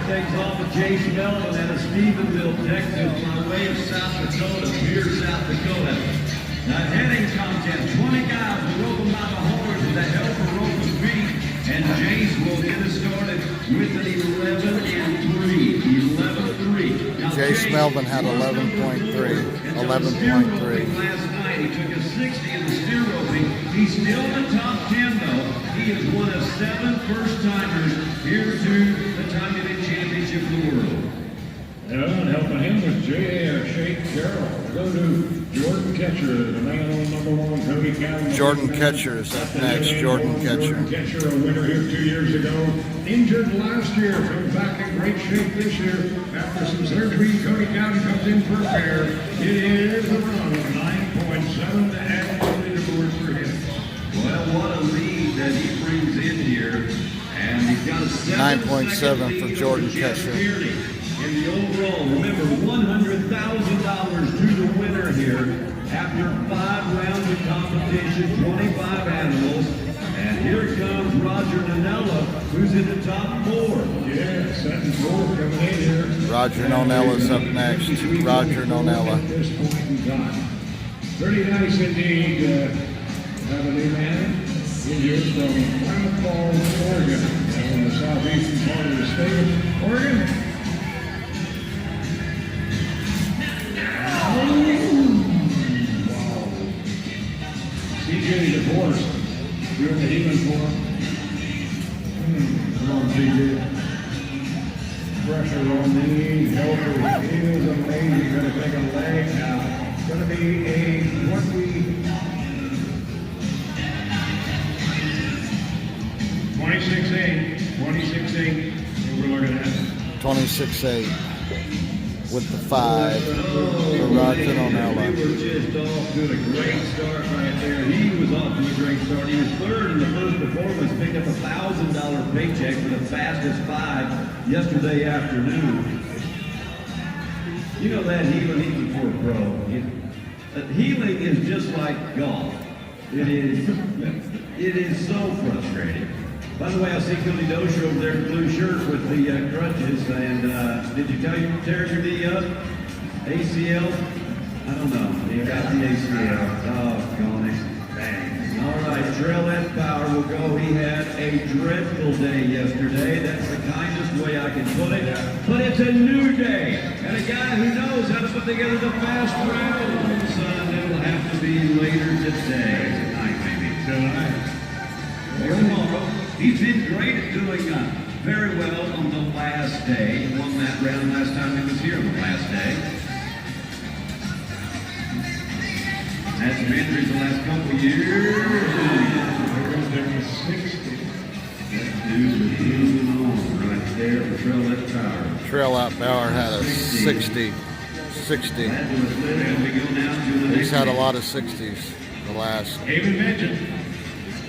Things off of Jace Melvin out of Stephenville, Texas, by way of South Dakota, Pierre, South Dakota. The heading contest, 20 guys will rope by the horns with the help of Ropin feet, and Jace will get us started with an 11-3. 11-3. Jace Melvin had 11.3. 11.3. Last night, he took a 60 in the steer roping. He's still in the top 10, though. He is one of 7 first-timers here to the Time Unit Championship of the world. And helping him was Shake Carroll. Go to Jordan Ketcher, the man on #1 Cody County. Jordan Ketcher is up next. Jordan Ketcher. Jordan Ketcher, a winner here 2 years ago. Injured last year, comes back in great shape this year. After some surgery, Cody County comes in for a pair. It is a run of 9.7 to add to the leaderboards for him. Well, what a lead that he brings in here. And he's got a 9.7 for Jordan Ketcher. In the overall, remember, $100,000 to the winner here after 5 rounds of competition, 25 animals. And here comes Roger Nanella, who's in the top 4. Yeah, 7-4 coming in here. Roger Nonella's up next. Roger Nonella. At this point in time. Pretty nice indeed. Have a new man in here from Klamath Falls, Oregon, in the southeastern part of the state of Oregon. CJ DeForest doing the healing for him. Come on, CJ. Pressure on the knees, healthy. He is amazing. Going to take a leg now. It's going to be a 26-8. 26-8. We're looking at 26-8 with the 5 for Roger Nonella. We were just off to a great start right there. He was off to a great start. He was 3rd in the first performance, picked up a $1,000 paycheck for the fastest 5 yesterday afternoon. You know that healing, even for a pro. Healing is just like golf. It is so frustrating. By the way, I see Cody Dozier over there in the blue shirt with the crutches. And did you tell you to tear your knee up? ACL? I don't know. He got the ACL. Oh, gone it. Bang. All right, Trailhead Power will go. He had a dreadful day yesterday. That's the kindest way I can put it. But it's a new day. And a guy who knows how to put together the fast rounds. It'll have to be later today. Tonight, maybe. Tonight. Tomorrow. He's been great at doing very well on the last day. He won that round last time he was here on the last day. Had some injuries the last couple of years. there was 60. That dude was moving on right there for Trailhead Power. Trailhead Power had a 60. 60. He's had a lot of 60s the last Haven mentioned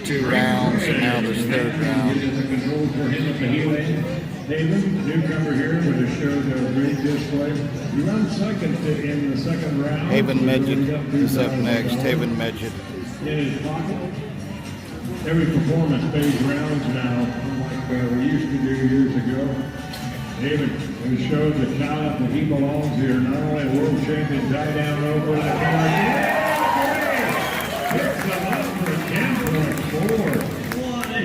2 rounds, and now this 3rd round. Control for him at the heel end. Haven, newcomer here, with a show a great display. He runs second in the 2nd round. Haven Medjed is up next. Haven Medjed. In his pocket. Every performance pays rounds now, like we used to do years ago. Haven has showed the talent that he belongs here. Not only a world champion, tie down over the corner. Hits him up for 10.4. What a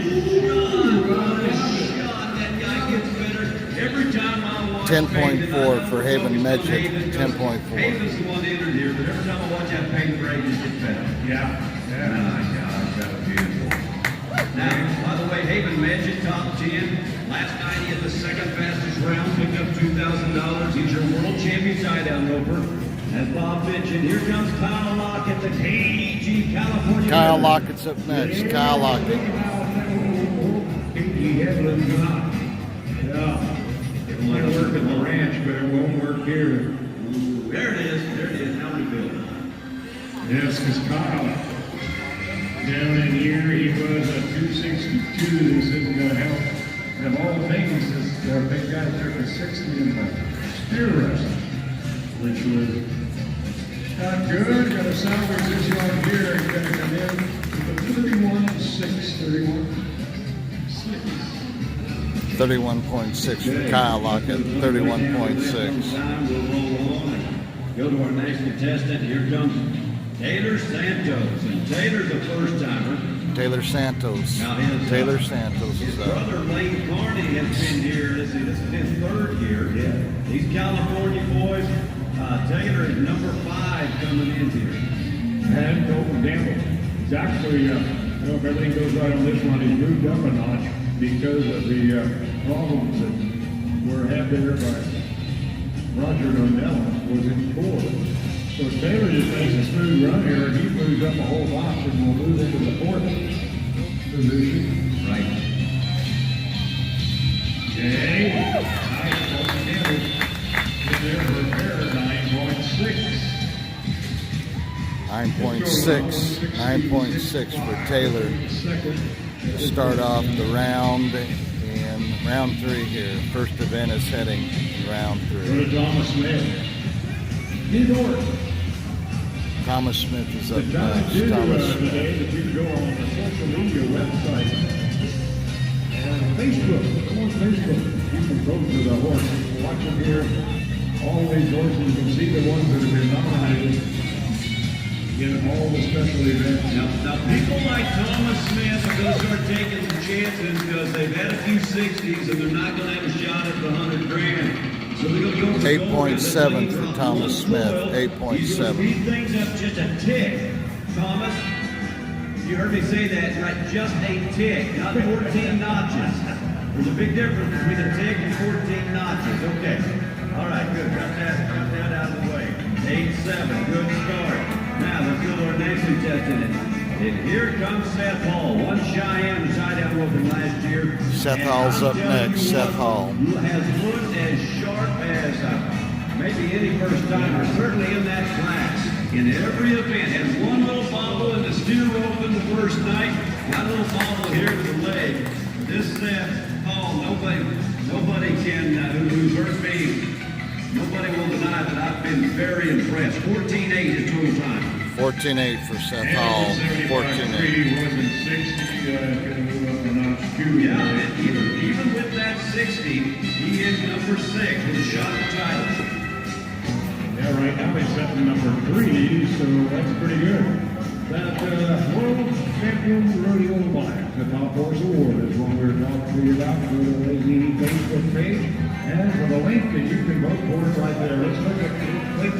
shot. That guy gets better every time I watch. 10.4 for Haven Medjed. 10.4. Haven's the one entered here, but every time I watch that paint break, it gets better. Yeah. My gosh, that was beautiful. Now, by the way, Haven Medjed, top 10. Last night he had the 2nd fastest round, picked up $2,000. He's your world champion tie-down roper. As Bob mentioned, here comes Kyle Lockett, the KG California. Kyle Lockett's up next. Kyle Lockett. Yeah. It might work at the ranch, but it won't work here. Ooh, there it is. There it is. How many build? Yes, because Kyle, down in here, he was a 262. This isn't going to help. And of all things, the big guy took a 60 in the steer wrestling, which was Not good. Got to salvage this one here. He's going to come in with a 31.6. 31.6 for Kyle Lockett. 31.6. Time we'll roll on and go to our next contestant. Here comes Taylor Santos, and Taylor's a first-timer. Taylor Santos. Now Taylor Santos his is brother Lane Carney has been here. Let's see, this is his third year. Yeah. These California boys. Taylor is number 5 coming in here. And Colton Gamble. It's actually, if everything goes right on this one, he's moved up a notch because of the problems that were had there by Roger Nordell was in 4th. So Taylor just makes a smooth run here, and he moves up a whole lot, and will move into the 4th position. Right. Okay. Nice, Colton Gamble. In there for a pair, 9.6. 9.6 for Taylor to start off the round in round 3 here. First event is heading in round Go 3. to Thomas Smith. His order. Thomas Smith is up The time next. too, Thomas today Smith. that you can go on the social media website and Facebook. Go on Facebook. You can vote for the horse. Watch them here. All these horses. You can see the ones that have been nominated in all the special events. Now people like Thomas Smith are going to start taking some chances because they've had a few 60s and they're not going to have a shot at the 100 grand. So they're going to go for 8.7 for Thomas Smith. 8.7. He's going to speed things up just a tick. Thomas, you heard me say that, right? Just a tick, not 14 notches. There's a big difference between a tick and 14 notches. Okay. All right, good. Got that out of the way. 8.7. Good start. Now let's go to our next contestant. And here comes Seth Hall. One Cheyenne tie-down Ropin last year. Seth Hall's up next. Seth Hall. Has looked as sharp as maybe any first-timer, certainly in that class. In every event, has one little bobble in the steer Ropin the first night. Got a little bobble here to the leg. This Seth Hall, nobody can, who's heard me, nobody will deny that I've been very impressed. 14.8 is total time. 14.8 for Seth Hall. 14.8. Yeah, and even with that 60, he is number 6 with a shot at the title. Yeah, right now he's setting number 3, so that's pretty good. That World Champion Rodeo Black, the Top Horse Award, is what we're talking to you about. Go to the AZE Facebook page, and for the link that you can vote for it right there. Let's look at Click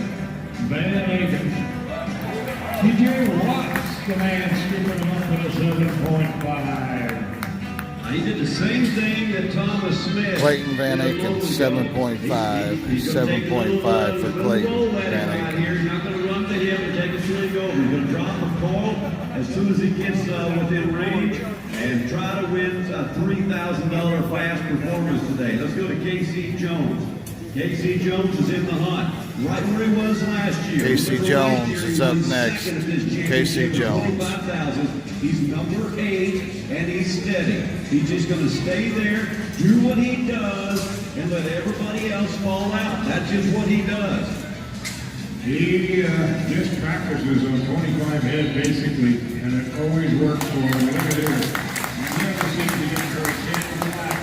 Van Aken. TJ Watts, the man, scooping him up at a 7.5. He did the same thing that Thomas Smith. Clayton Van Aken, 7.5. 7.5 for Clayton Van Aken. You're not going to run to him and take it till he goes. He's going to drop the ball as soon as he gets within range and try to win a $3,000 fast performance today. Let's go to K.C. Jones. K.C. Jones is in the hunt, right where he was last year. K.C. Jones is up next. K.C. Jones. He's number 8, and he's steady. He's just going to stay there, do what he does, and let everybody else fall out. That's just what he does. He just practices on 25 head, basically, and it always works for him. Look at him. Never seems to get her 10 flat.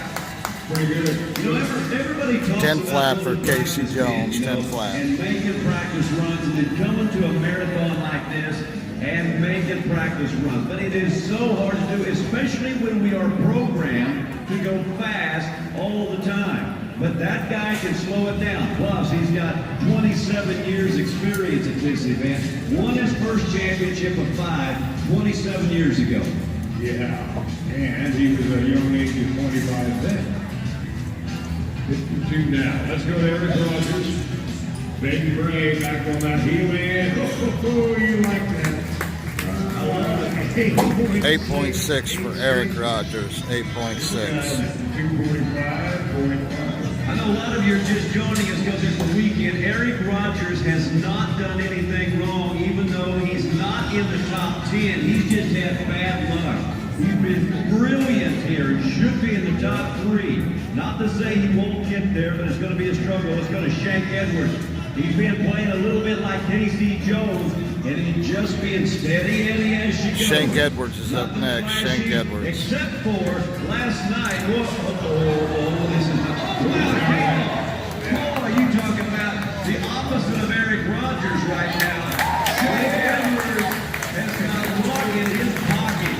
Pretty good. You know, everybody talks 10 about flat for going to K.C. practice Jones, games, 10 flat. And making practice runs, and then coming to a marathon like this and making practice runs. But it is so hard to do, especially when we are programmed to go fast all the time. But that guy can slow it down. Plus, he's got 27 years experience at this event. Won his first championship of 5 27 years ago. Yeah, and he was a young age of 25 then. 52 now. Let's go to Eric Rogers. Big Bray back on that heel in. Oh, you like that. 8.6 for Eric Rogers. 8.6. 245.5. I know a lot of you are just joining us because it's the weekend. Eric Rogers has not done anything wrong, even though he's not in the top 10. He's just had bad luck. He's been brilliant here. He should be in the top 3. Not to say he won't get there, but it's going to be a struggle. Let's go to Shank Edwards. He's been playing a little bit like Casey Jones, and he's just being steady as she goes. Shank Edwards is up next. Shank Edwards. Except for last night. This is are you talking about the opposite of Eric Rogers right now? Shank Edwards has got luck in his pocket.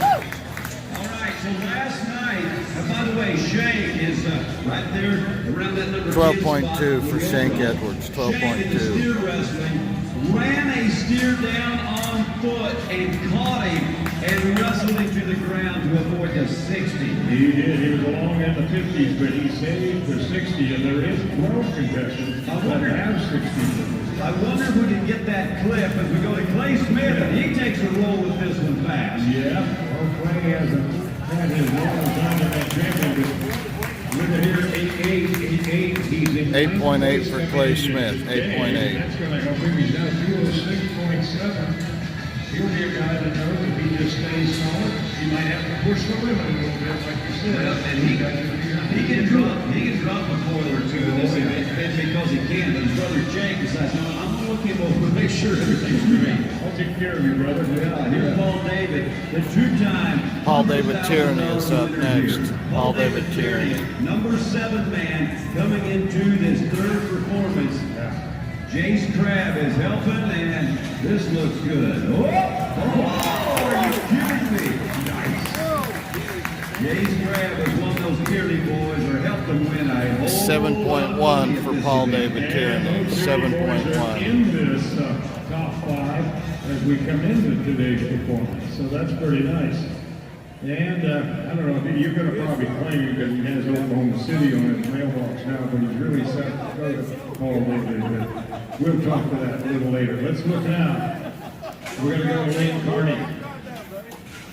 All right, so last night, and by the way, Shank is right there around that number 12.2 for Shank Edwards. 12.2. Steer wrestling. Ran a steer down on foot and caught him and wrestled him to the ground to avoid the 60. He did. He was along in the 50s, but he saved the 60, and there is 12 contestants that have 60. I wonder if we can get that clip as we go to Clay Smith, and he takes a roll with this one fast. Yeah, well, Clay has had his long time in that championship. Look at here, 8.8. He's in 8.8 for Clay Smith. 8.8. That's going to help him. He's down 206.7. He'll be a guy that knows if he just stays solid, he might have to push the limit a little bit, like you said. Well, and he can drop a foil or two in this event because he can. But his brother Jake decides, no, I'm going to look him over to make sure everything's great. I'll take care of you, brother. Yeah, here's Paul David, the two-time Paul David Tierney is up next. Paul David Tierney. Number 7 man coming into this third performance. Jace Crabb is helping, and this looks good. Are you kidding me? Nice. Jace Crabb is one of those Tierney boys, or helped him win a whole 7.1 for Paul David Tierney. Those 7.1. in this top 5 as we come into today's performance, so that's pretty nice. And I don't know, you're going to probably claim him because he has Oklahoma City on his mailbox now, but he's really South Dakota all over it. We'll talk to that a little later. Let's look now. We're going to go to Lane Carney.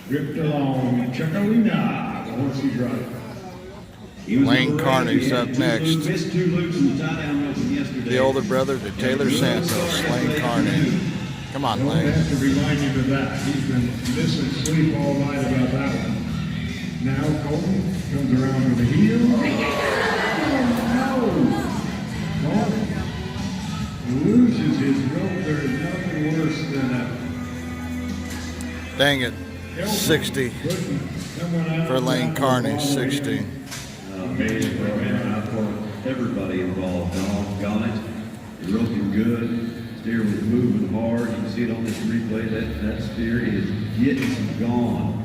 Drift along, Chuckalina, the horse he's riding. Lane Carney's up next. Missed 2 loops in the tie-down roping yesterday. The older brother to Taylor Santos. Lane Carney. Come on, I Lane. have to remind him of that. He's been missing sleep all night about that one. Now Colton comes around with the heel. Oh, no! Colton loses his rope. There is nothing worse than Dang it. 60 for Lane Carney. 60. Amazing program out for everybody involved. Doggone it. You're roping good. Steer was moving hard. You can see it on this replay. That steer is getting gone.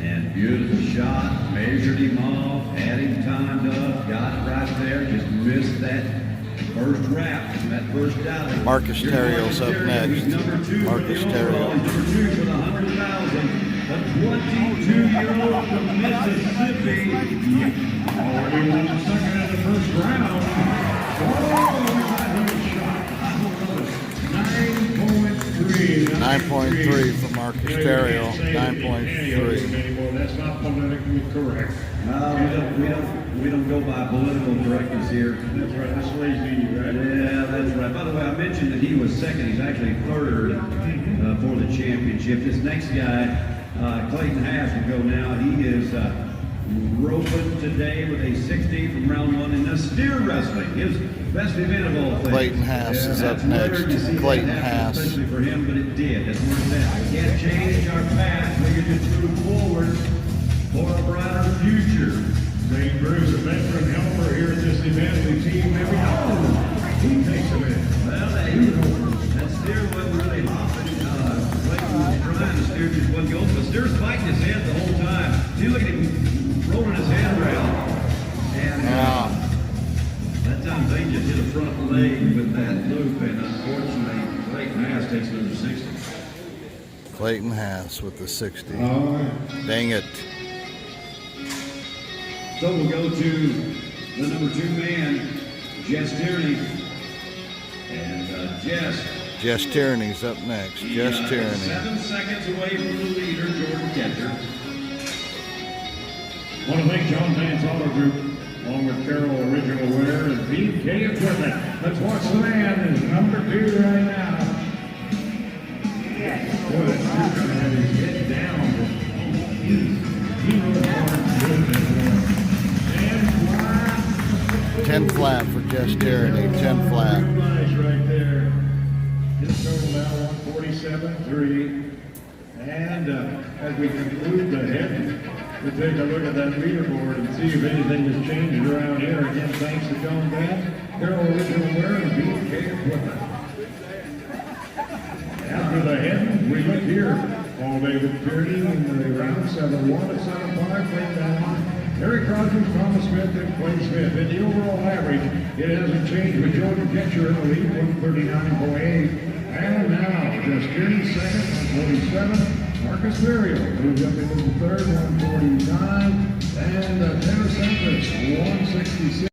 And beautiful shot. Measured him off. Had him timed up. Got it right there. Just missed that first wrap from that first outing. Marcus Terrio's up next. Marcus Terrio. Number 2 for the 100,000. A 22-year-old from Mississippi. already won the second and the first round. Oh, that hit shot. 9.3. 9.3 for Marcus Terrio. 9.3. That's not politically correct. We don't go by political correctness here. That's right. That's lazy, right? Yeah, that's right. By the way, I mentioned that he was second. He's actually third for the championship. This next guy, Clayton Haas, will go now. He is roping today with a 60 from round 1 in the steer wrestling. His best event of all things. Clayton Haas is up next. Clayton Haas. Especially for him, but it did. That's where it's at. We can't change our past. We can just move forward for a brighter future. St. Bruce, a veteran helper here at this event. The team every he takes a minute. Well, that steer wasn't really hopping. Clayton was trying to steer just one goal, but steer's fighting his head the whole time. See, look at him rolling his head around. And that time they just hit a front leg with that loop, and unfortunately, Clayton Haas takes number 60. Clayton Haas with the 60. Dang it. So we'll go to the number 2 man, Jess Tierney. And Jess Tierney's up next. Jess Tierney. 7 seconds away from the leader, Jordan Ketcher. I want to thank John Vance Auto Group, along with Carroll Original Wear and BK Equipment. Let's watch the man, is number 2 right now. Boy, that dude's going to have his head down. He really hard to do this. 10 flat. 10 flat for Jess Tierney. 10 flat. Nice right there. 147.3. And as we conclude the head, we'll take a look at that leaderboard and see if anything has changed around here. Again, thanks to John Bass, Carroll Original Wear, and B&K Equipment. After the head, we look here. All David Tierney in the round 7-1 at 7-5, played down. Eric Rogers, Thomas Smith, and Clay Smith. In the overall average, it hasn't changed with Jordan Ketcher in the lead, 139.8. And now, just Tierney second, 147. Marcus Ferriero moves up into the third, 149. And Tanner Sanders, 166.